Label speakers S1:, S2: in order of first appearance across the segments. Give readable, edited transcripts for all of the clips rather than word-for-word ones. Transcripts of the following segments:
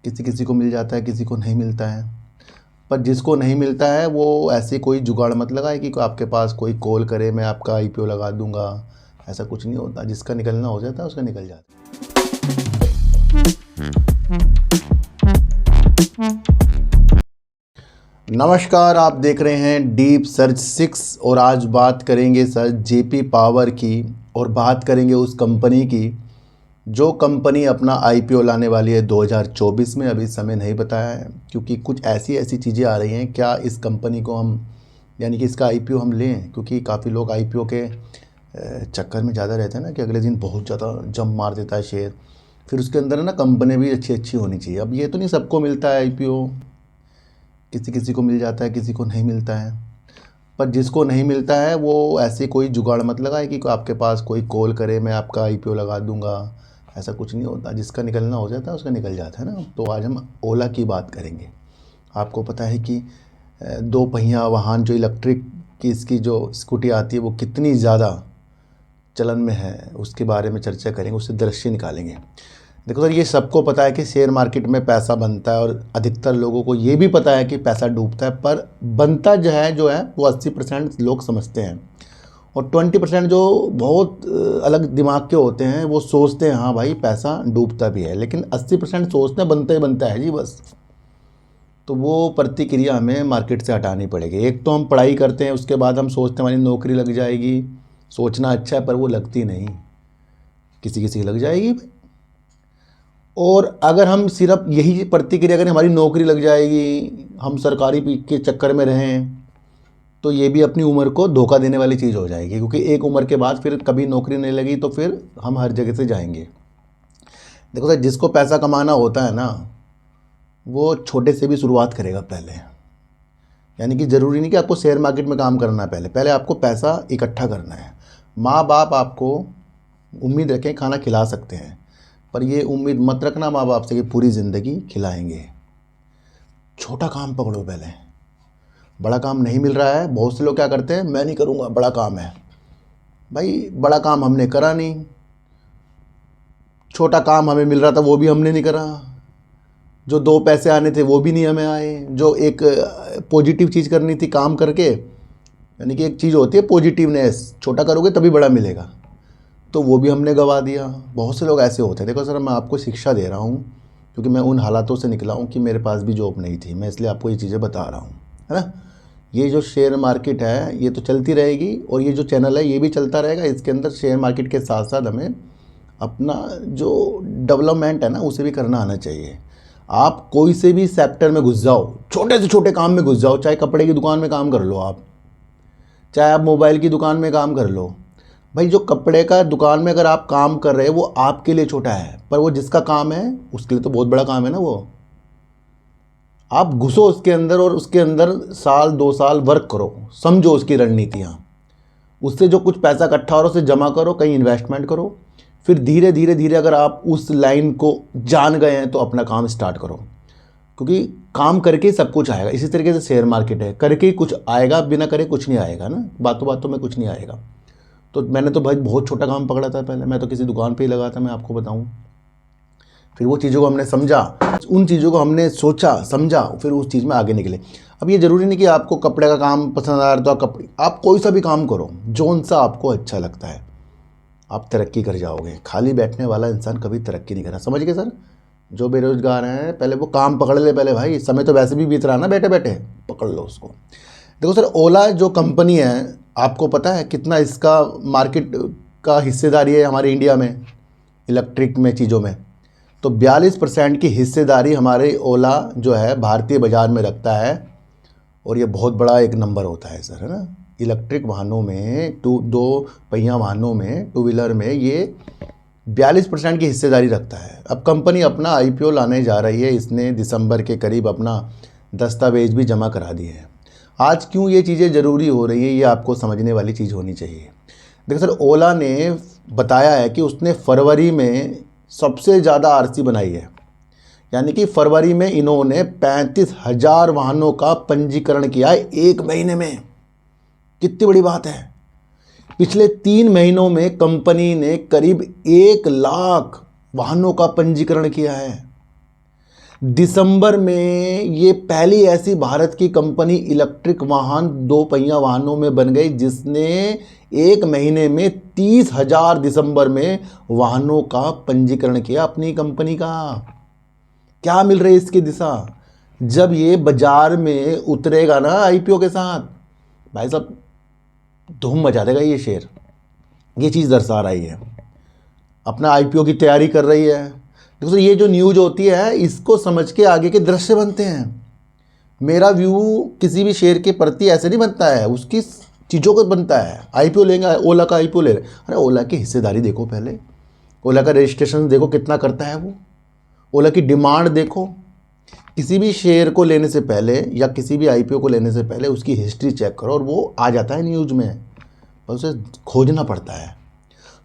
S1: किसी किसी को मिल जाता है, किसी को नहीं मिलता है। पर जिसको नहीं मिलता है वो ऐसे कोई जुगाड़ मत लगाए कि आपके पास कोई कॉल करे मैं आपका आईपीओ लगा दूंगा। ऐसा कुछ नहीं होता, जिसका निकलना हो जाता है उसका निकल जाता है। नमस्कार, आप देख रहे हैं डीप सर्च 6 और आज बात करेंगे सर जेपी पावर की और बात करेंगे उस कंपनी की जो कंपनी अपना आईपीओ लाने वाली है 2024 में। अभी समय नहीं बताया है क्योंकि कुछ ऐसी चीज़ें आ रही हैं। क्या इस कंपनी को हम यानी कि इसका आईपीओ हम लें, क्योंकि काफ़ी लोग आईपीओ के चक्कर में ज़्यादा रहते हैं ना कि अगले दिन बहुत ज़्यादा जंप मार देता है शेयर। फिर उसके अंदर है ना कंपनी भी अच्छी होनी चाहिए। अब ये तो नहीं सबको मिलता है आईपीओ, किसी किसी को मिल जाता है, किसी को नहीं मिलता है। पर जिसको नहीं मिलता है वो ऐसे कोई जुगाड़ मत लगाए कि आपके पास कोई कॉल करे मैं आपका आईपीओ लगा दूंगा। ऐसा कुछ नहीं होता, जिसका निकलना हो जाता है उसका निकल जाता है ना। तो आज हम ओला की बात करेंगे। आपको पता है कि दो पहिया वाहन जो इलेक्ट्रिक की इसकी जो स्कूटी आती है वो कितनी ज़्यादा चलन में है, उसके बारे में चर्चा करेंगे, उससे दृश्य निकालेंगे। देखो सर, ये सबको पता है कि शेयर मार्केट में पैसा बनता है और अधिकतर लोगों को ये भी पता है कि पैसा डूबता है, पर बनता जो है वो 80% लोग समझते हैं और 20% जो बहुत अलग दिमाग के होते हैं वो सोचते हैं हाँ भाई पैसा डूबता भी है, लेकिन 80% सोचते हैं बनता ही बनता है जी बस। तो वो प्रतिक्रिया हमें मार्केट से हटानी पड़ेगी। एक तो हम पढ़ाई करते हैं, उसके बाद हम सोचते हैं हमारी नौकरी लग जाएगी। सोचना अच्छा है पर वो लगती नहीं, किसी किसी की लग जाएगी। और अगर हम सिर्फ यही प्रतिक्रिया करें हमारी नौकरी लग जाएगी, हम सरकारी के चक्कर में रहें, तो ये भी अपनी उम्र को धोखा देने वाली चीज़ हो जाएगी। क्योंकि एक उम्र के बाद फिर कभी नौकरी नहीं लगी तो फिर हम हर जगह से जाएंगे। देखो सर, जिसको पैसा कमाना होता है ना वो छोटे से भी शुरुआत करेगा पहले। यानी कि ज़रूरी नहीं कि आपको शेयर मार्केट में काम करना है, पहले आपको पैसा इकट्ठा करना है। माँ बाप आपको उम्मीद रखें खाना खिला सकते हैं, पर ये उम्मीद मत रखना माँ बाप से कि पूरी ज़िंदगी खिलाएंगे। छोटा काम पकड़ो पहले। बड़ा काम नहीं मिल रहा है, बहुत से लोग क्या करते हैं मैं नहीं करूँगा, बड़ा काम है। भाई बड़ा काम हमने करा नहीं, छोटा काम हमें मिल रहा था वो भी हमने नहीं करा, जो 2 पैसे आने थे वो भी नहीं हमें आए, जो एक पॉजिटिव चीज़ करनी थी काम करके, यानी कि एक चीज़ होती है पॉजिटिवनेस, छोटा करोगे तभी बड़ा मिलेगा, तो वो भी हमने गवा दिया। बहुत से लोग ऐसे होते हैं। देखो सर, मैं आपको शिक्षा दे रहा हूँ क्योंकि मैं उन हालातों से निकला हूँ कि मेरे पास भी जॉब नहीं थी, मैं इसलिए आपको ये चीज़ें बता रहा हूँ, है ना। ये जो शेयर मार्केट है ये तो चलती रहेगी और ये जो चैनल है ये भी चलता रहेगा। इसके अंदर शेयर मार्केट के साथ साथ हमें अपना जो डेवलपमेंट है ना उसे भी करना आना चाहिए। आप कोई से भी सेक्टर में घुस जाओ, छोटे से छोटे काम में घुस जाओ, चाहे कपड़े की दुकान में काम कर लो आप, चाहे आप मोबाइल की दुकान में काम कर लो। भाई जो कपड़े का दुकान में अगर आप काम कर रहे हैं वो आपके लिए छोटा है, पर वो जिसका काम है उसके लिए तो बहुत बड़ा काम है ना। वो आप घुसो उसके अंदर और उसके अंदर साल 2 साल वर्क करो, समझो उसकी रणनीतियाँ, उससे जो कुछ पैसा इकट्ठा हो रहा है उसे जमा करो, कहीं इन्वेस्टमेंट करो। फिर धीरे धीरे अगर आप उस लाइन को जान गए हैं तो अपना काम स्टार्ट करो, क्योंकि काम करके सब कुछ आएगा। इसी तरीके से शेयर मार्केट है, करके कुछ आएगा, बिना करे कुछ नहीं आएगा ना, बातों बातों में कुछ नहीं आएगा। तो मैंने तो भाई बहुत छोटा काम पकड़ा था पहले, मैं तो किसी दुकान पे ही लगा था, मैं आपको बताऊं। फिर वो चीज़ों को हमने समझा, उन चीज़ों को हमने सोचा समझा, फिर उस चीज़ में आगे निकले। अब ये ज़रूरी नहीं कि आपको कपड़े का काम पसंद आ रहा है तो आप कोई सा भी काम करो, जौन सा आपको अच्छा लगता है, आप तरक्की कर जाओगे। खाली बैठने वाला इंसान कभी तरक्की नहीं करा, समझ गए सर। जो बेरोजगार हैं पहले वो काम पकड़ ले पहले, भाई समय तो वैसे भी बीत रहा है ना, बैठे बैठे पकड़ लो उसको। देखो सर, ओला जो कंपनी है आपको पता है कितना इसका मार्केट का हिस्सेदारी है हमारे इंडिया में इलेक्ट्रिक में चीज़ों में। तो 42% की हिस्सेदारी हमारे ओला जो है भारतीय बाज़ार में रखता है और ये बहुत बड़ा एक नंबर होता है सर, है ना। इलेक्ट्रिक वाहनों में 2 पहिया वाहनों में, 2 व्हीलर में ये 42% की हिस्सेदारी रखता है। अब कंपनी अपना आईपीओ लाने जा रही है, इसने दिसंबर के करीब अपना दस्तावेज भी जमा करा दिए हैं। आज क्यों ये चीज़ें ज़रूरी हो रही है ये आपको समझने वाली चीज़ होनी चाहिए। देखो सर, ओला ने बताया है कि उसने फरवरी में सबसे ज़्यादा आरसी बनाई है, यानी कि फरवरी में इन्होंने 35,000 वाहनों का पंजीकरण किया है 1 महीने में। कितनी बड़ी बात है। पिछले 3 महीनों में कंपनी ने करीब 1 लाख वाहनों का पंजीकरण किया है। दिसंबर में ये पहली ऐसी भारत की कंपनी इलेक्ट्रिक वाहन 2 पहिया वाहनों में बन गई जिसने एक महीने में 30,000 दिसंबर में वाहनों का पंजीकरण किया अपनी कंपनी का। क्या मिल रही है इसकी दिशा? जब ये बाजार में उतरेगा ना आईपीओ के साथ, भाई साहब धूम मचा देगा ये शेयर। ये चीज़ दर्शा रही है, अपना आईपीओ की तैयारी कर रही है। देखो सर, ये जो न्यूज होती है इसको समझ के आगे के दृश्य बनते हैं। मेरा व्यू किसी भी शेयर के प्रति ऐसे नहीं बनता है, उसकी चीज़ों को बनता है। आईपीओ लेंगे, ओला का आईपीओ ले रहे, अरे ओला की हिस्सेदारी देखो पहले, ओला का रजिस्ट्रेशन देखो कितना करता है वो, ओला की डिमांड देखो। किसी भी शेयर को लेने से पहले या किसी भी आईपीओ को लेने से पहले उसकी हिस्ट्री चेक करो, और वो आ जाता है न्यूज़ में, पर उसे खोजना पड़ता है।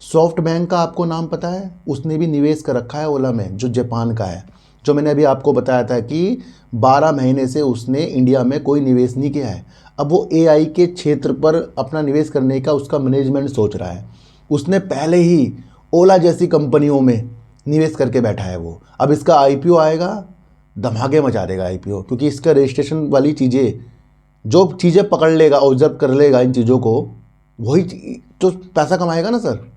S1: सॉफ्ट बैंक का आपको नाम पता है? उसने भी निवेश कर रखा है ओला में, जो जापान का है, जो मैंने अभी आपको बताया था कि 12 महीने से उसने इंडिया में कोई निवेश नहीं किया है। अब वो एआई के क्षेत्र पर अपना निवेश करने का उसका मैनेजमेंट सोच रहा है। उसने पहले ही ओला जैसी कंपनियों में निवेश करके बैठा है वो। अब इसका आईपीओ आएगा, धमाके मचा देगा आईपीओ, क्योंकि इसका रजिस्ट्रेशन वाली चीज़ें, जो चीज़ें पकड़ लेगा, ऑब्जर्व कर लेगा इन चीज़ों को, वही तो पैसा कमाएगा ना सर।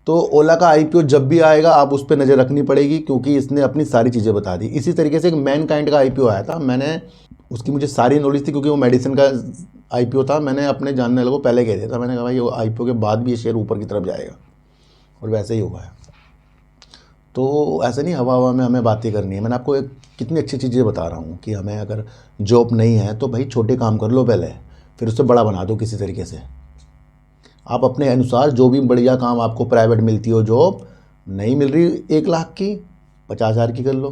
S1: तो ओला का आईपीओ जब भी आएगा आप उस पर नज़र रखनी पड़ेगी, क्योंकि इसने अपनी सारी चीज़ें बता दी। इसी तरीके से एक मैनकाइंड का आईपीओ आया था, मैंने उसकी मुझे सारी नॉलेज थी क्योंकि वो मेडिसिन का आईपीओ था। मैंने अपने जानने वालों को पहले कह दिया था, मैंने कहा भाई वो आईपीओ के बाद भी ये शेयर ऊपर की तरफ जाएगा, और वैसे ही हुआ है। तो ऐसे नहीं हवा हवा में हमें बातें करनी है। मैंने आपको एक कितनी अच्छी चीज़ें बता रहा हूँ कि हमें अगर जॉब नहीं है तो भाई छोटे काम कर लो पहले, फिर उससे बड़ा बना दो किसी तरीके से। आप अपने अनुसार जो भी बढ़िया काम आपको प्राइवेट मिलती हो, जॉब नहीं मिल रही 1 लाख की, 50,000 की कर लो।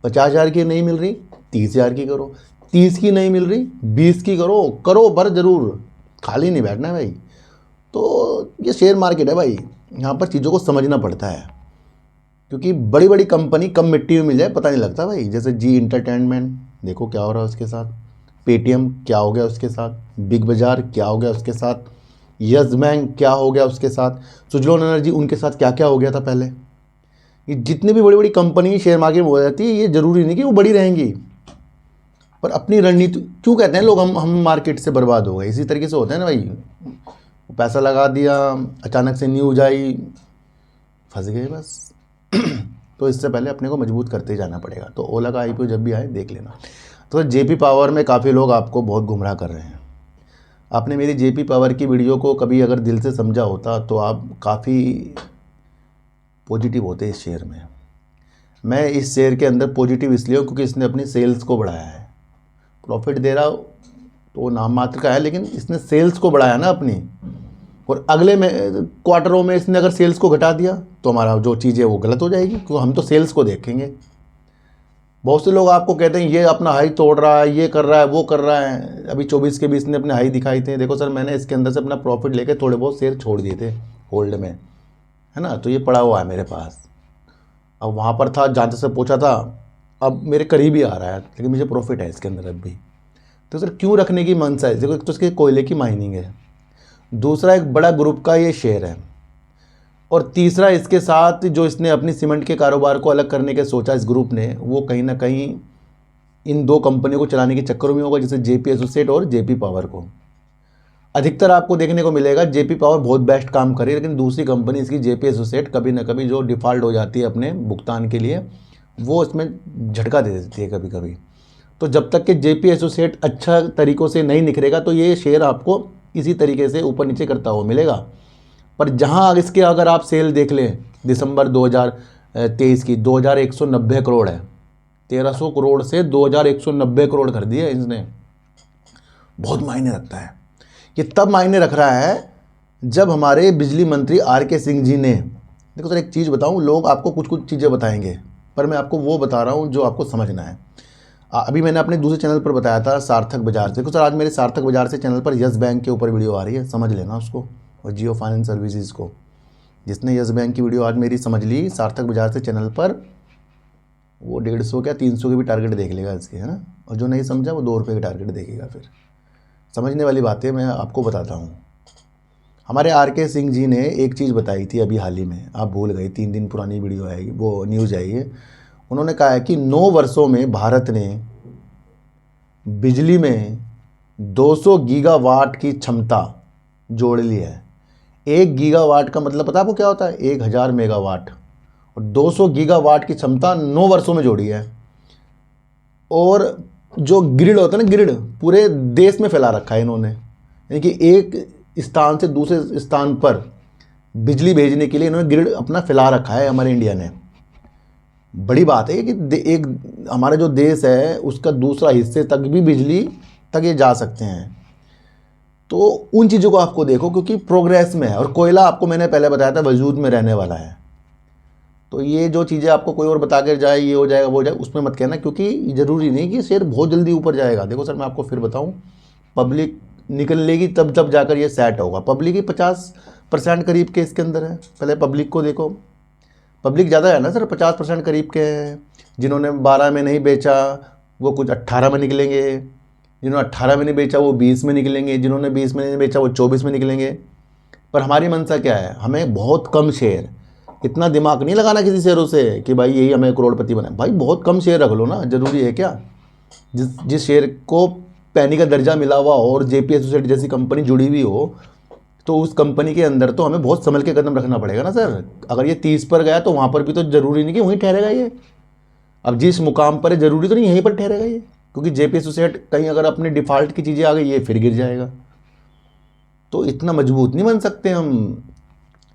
S1: 50,000 की नहीं मिल रही 30,000 की करो। 30 की नहीं मिल रही 20 की करो, करो पर ज़रूर, खाली नहीं बैठना है भाई। तो ये शेयर मार्केट है भाई, यहाँ पर चीज़ों को समझना पड़ता है, क्योंकि बड़ी बड़ी कंपनी कम मिट्टी में मिल जाए पता नहीं लगता भाई। जैसे जी इंटरटेनमेंट देखो क्या हो रहा है उसके साथ, पेटीएम क्या हो गया उसके साथ, बिग बाज़ार क्या हो गया उसके साथ, यस बैंक क्या हो गया उसके साथ, सुजलोन एनर्जी उनके साथ क्या क्या हो गया था पहले। ये जितनी भी बड़ी बड़ी कंपनी शेयर मार्केट में हो जाती है, ये ज़रूरी नहीं कि वो बड़ी रहेंगी, पर अपनी रणनीति, क्यों कहते हैं लोग हम मार्केट से बर्बाद हो गए, इसी तरीके से होता है ना भाई। पैसा लगा दिया, अचानक से न्यूज आई, फंस गए बस। तो इससे पहले अपने को मजबूत करते ही जाना पड़ेगा। तो ओला का आईपीओ जब भी आए देख लेना। तो जेपी पावर में काफ़ी लोग आपको बहुत गुमराह कर रहे हैं। आपने मेरी जेपी पावर की वीडियो को कभी अगर दिल से समझा होता तो आप काफ़ी पॉजिटिव होते इस शेयर में। मैं इस शेयर के अंदर पॉजिटिव इसलिए हूँ क्योंकि इसने अपनी सेल्स को बढ़ाया है। प्रॉफिट दे रहा तो नाम मात्र का है, लेकिन इसने सेल्स को बढ़ाया ना अपनी, और अगले में क्वार्टरों में इसने अगर सेल्स को घटा दिया तो हमारा जो चीज़ है वो गलत हो जाएगी, क्योंकि हम तो सेल्स को देखेंगे। बहुत से लोग आपको कहते हैं ये अपना हाई तोड़ रहा है, ये कर रहा है, वो कर रहा है। अभी 24 के 20 ने अपने हाई दिखाई थे। देखो सर, मैंने इसके अंदर से अपना प्रॉफिट लेके थोड़े बहुत शेयर छोड़ दिए थे होल्ड में, है ना। तो ये पड़ा हुआ है मेरे पास। अब वहाँ पर था जहाँ से पूछा था, अब मेरे करीब ही आ रहा है, लेकिन मुझे प्रॉफिट है इसके अंदर अब भी। तो सर क्यों रखने की मंशा है? देखो, एक तो इसके कोयले की माइनिंग है, दूसरा एक बड़ा ग्रुप का ये शेयर है, और तीसरा इसके साथ जो इसने अपनी सीमेंट के कारोबार को अलग करने के सोचा इस ग्रुप ने, वो कहीं ना कहीं इन 2 कंपनियों को चलाने के चक्कर में होगा, जैसे जेपी एसोसिएट और जेपी पावर को। अधिकतर आपको देखने को मिलेगा जेपी पावर बहुत बेस्ट काम कर रही है, लेकिन दूसरी कंपनी इसकी जेपी एसोसिएट कभी ना कभी जो डिफ़ॉल्ट हो जाती है अपने भुगतान के लिए, वो इसमें झटका दे देती है कभी कभी। तो जब तक कि जेपी एसोसिएट अच्छा तरीक़ों से नहीं निखरेगा तो ये शेयर आपको इसी तरीके से ऊपर नीचे करता हुआ मिलेगा। पर जहां इसके अगर आप सेल देख लें दिसंबर 2023 की, 2190 करोड़ है। 1300 करोड़ से 2190 करोड़ कर दिए इसने। बहुत मायने रखता है। ये तब मायने रख रहा है जब हमारे बिजली मंत्री आर.के. सिंह जी ने, देखो सर एक चीज़ बताऊं, लोग आपको कुछ कुछ चीज़ें बताएंगे, पर मैं आपको वो बता रहा हूं जो आपको समझना है। अभी मैंने अपने दूसरे चैनल पर बताया था सार्थक बाजार से। देखो सर, आज मेरे सार्थक बाजार से चैनल पर यस बैंक के ऊपर वीडियो आ रही है, समझ लेना उसको, और जियो फाइनेंस सर्विसेज को। जिसने यस बैंक की वीडियो आज मेरी समझ ली सार्थक बाजार से चैनल पर, वो 150 क्या 300 के भी टारगेट देख लेगा इसके, है ना। और जो नहीं समझा वो 2 रुपये के टारगेट देखेगा। फिर समझने वाली बातें मैं आपको बताता हूँ। हमारे आर.के. सिंह जी ने एक चीज़ बताई थी अभी हाल ही में, आप भूल गए, 3 दिन पुरानी वीडियो आएगी, वो न्यूज़ आई है। उन्होंने कहा है कि 9 वर्षों में भारत ने बिजली में 200 गीगावाट की क्षमता जोड़ ली है। 1 गीगावाट का मतलब पता है आपको क्या होता है? 1000 मेगावाट। और 200 गीगावाट की क्षमता 9 वर्षों में जोड़ी है। और जो ग्रिड होता है ना, ग्रिड पूरे देश में फैला रखा है इन्होंने, यानी कि एक स्थान से दूसरे स्थान पर बिजली भेजने के लिए इन्होंने ग्रिड अपना फैला रखा है हमारे इंडिया ने। बड़ी बात है कि एक हमारा जो देश है उसका दूसरा हिस्से तक भी बिजली तक ये जा सकते हैं। तो उन चीज़ों को आपको देखो, क्योंकि प्रोग्रेस में है। और कोयला आपको मैंने पहले बताया था वजूद में रहने वाला है। तो ये जो चीज़ें आपको कोई और बता कर जाए ये हो जाएगा वो हो जाएगा, उसमें मत कहना, क्योंकि ज़रूरी नहीं कि शेयर बहुत जल्दी ऊपर जाएगा। देखो सर, मैं आपको फिर बताऊं, पब्लिक निकलेगी तब जाकर ये सेट होगा। पब्लिक ही 50% करीब के इसके अंदर है। पहले पब्लिक को देखो, पब्लिक ज़्यादा है ना सर, 50% करीब के हैं। जिन्होंने 12 में नहीं बेचा वो कुछ 18 में निकलेंगे, जिन्होंने 18 में नहीं बेचा वो 20 में निकलेंगे, जिन्होंने 20 में नहीं बेचा वो 24 में निकलेंगे। पर हमारी मंशा क्या है? हमें बहुत कम शेयर, इतना दिमाग नहीं लगाना किसी शेयरों से कि भाई यही हमें करोड़पति बनाए। भाई बहुत कम शेयर रख लो ना, ज़रूरी है क्या? जिस शेयर को पैनी का दर्जा मिला हुआ और जेपी एसोसिएट जैसी कंपनी जुड़ी हुई हो, तो उस कंपनी के अंदर तो हमें बहुत संभल के कदम रखना पड़ेगा ना सर। अगर ये 30 पर गया तो वहाँ पर भी तो ज़रूरी नहीं कि वहीं ठहरेगा ये। अब जिस मुकाम पर है ज़रूरी तो नहीं यहीं पर ठहरेगा ये, क्योंकि जेपी एसोसिएट कहीं अगर अपने डिफ़ॉल्ट की चीज़ें आ गई ये फिर गिर जाएगा। तो इतना मजबूत नहीं बन सकते हम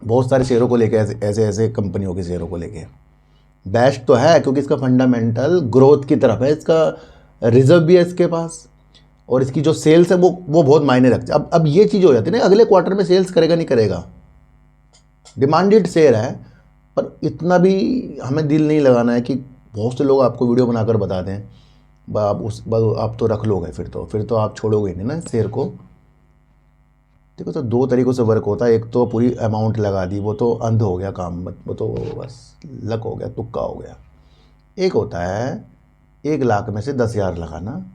S1: बहुत सारे शेयरों को लेके, ऐसे कंपनियों के शेयरों को लेके। बेस्ट तो है क्योंकि इसका फंडामेंटल ग्रोथ की तरफ है, इसका रिजर्व भी है इसके पास, और इसकी जो सेल्स है वो बहुत मायने रखते हैं। अब ये चीज़ हो जाती है ना, अगले क्वार्टर में सेल्स करेगा नहीं करेगा, डिमांडेड शेयर है। पर इतना भी हमें दिल नहीं लगाना है कि बहुत से लोग आपको वीडियो बनाकर बता दें आप तो रख लोगे, फिर तो आप छोड़ोगे नहीं ना शेयर को। देखो तो 2 तरीक़ों से वर्क होता है। एक तो पूरी अमाउंट लगा दी, वो तो अंध हो गया काम, वो तो बस लक हो गया, तुक्का हो गया। एक होता है 1 लाख में से 10,000 लगाना,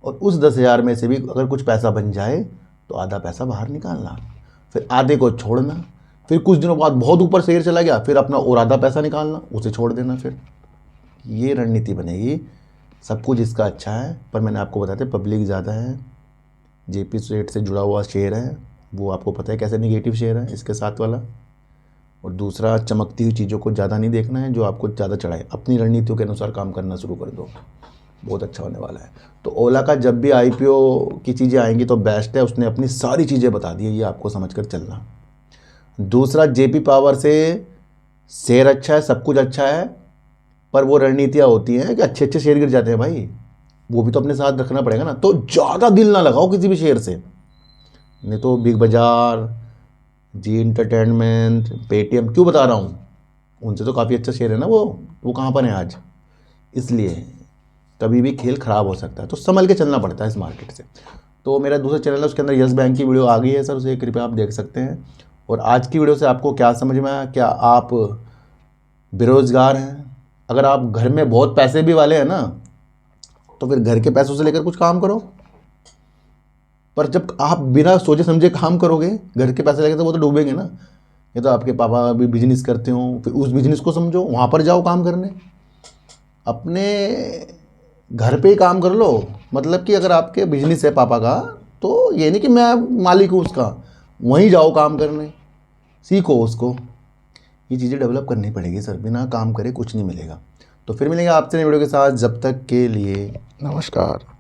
S1: और उस 10,000 में से भी अगर कुछ पैसा बन जाए तो आधा पैसा बाहर निकालना, फिर आधे को छोड़ना, फिर कुछ दिनों बाद बहुत ऊपर शेयर चला गया फिर अपना और आधा पैसा निकालना, उसे छोड़ देना। फिर ये रणनीति बनेगी। सब कुछ इसका अच्छा है, पर मैंने आपको बताया था पब्लिक ज़्यादा है, जेपी सेट से जुड़ा हुआ शेयर है, वो आपको पता है कैसे निगेटिव शेयर है इसके साथ वाला। और दूसरा, चमकती हुई चीज़ों को ज़्यादा नहीं देखना है जो आपको ज़्यादा चढ़ाए, अपनी रणनीतियों के अनुसार काम करना शुरू कर दो, बहुत अच्छा होने वाला है। तो ओला का जब भी आईपीओ की चीज़ें आएंगी तो बेस्ट है, उसने अपनी सारी चीज़ें बता दी है, ये आपको समझ कर चलना। दूसरा, जेपी पावर से शेयर अच्छा है, सब कुछ अच्छा है, पर वो रणनीतियाँ होती हैं कि अच्छे शेयर गिर जाते हैं भाई, वो भी तो अपने साथ रखना पड़ेगा ना। तो ज़्यादा दिल ना लगाओ किसी भी शेयर से, नहीं तो बिग बाज़ार, जी एंटरटेनमेंट, पेटीएम क्यों बता रहा हूँ, उनसे तो काफ़ी अच्छा शेयर है ना वो कहाँ पर है आज। इसलिए कभी भी खेल ख़राब हो सकता है, तो संभल के चलना पड़ता है इस मार्केट से। तो मेरा दूसरा चैनल है, उसके अंदर यस बैंक की वीडियो आ गई है सर, उसे कृपया आप देख सकते हैं। और आज की वीडियो से आपको क्या समझ में आया? क्या आप बेरोज़गार हैं? अगर आप घर में बहुत पैसे भी वाले हैं ना, तो फिर घर के पैसों से लेकर कुछ काम करो। पर जब आप बिना सोचे समझे काम करोगे घर के पैसे लेके, तो वो तो डूबेंगे ना। ये तो आपके पापा भी बिजनेस करते हो, फिर उस बिजनेस को समझो, वहाँ पर जाओ काम करने। अपने घर पे ही काम कर लो। मतलब कि अगर आपके बिजनेस है पापा का, तो ये नहीं कि मैं मालिक हूँ उसका, वहीं जाओ काम करने, सीखो उसको। ये चीज़ें डेवलप करनी पड़ेगी सर, बिना काम करे कुछ नहीं मिलेगा। तो फिर मिलेंगे आपसे नई वीडियो के साथ, जब तक के लिए नमस्कार।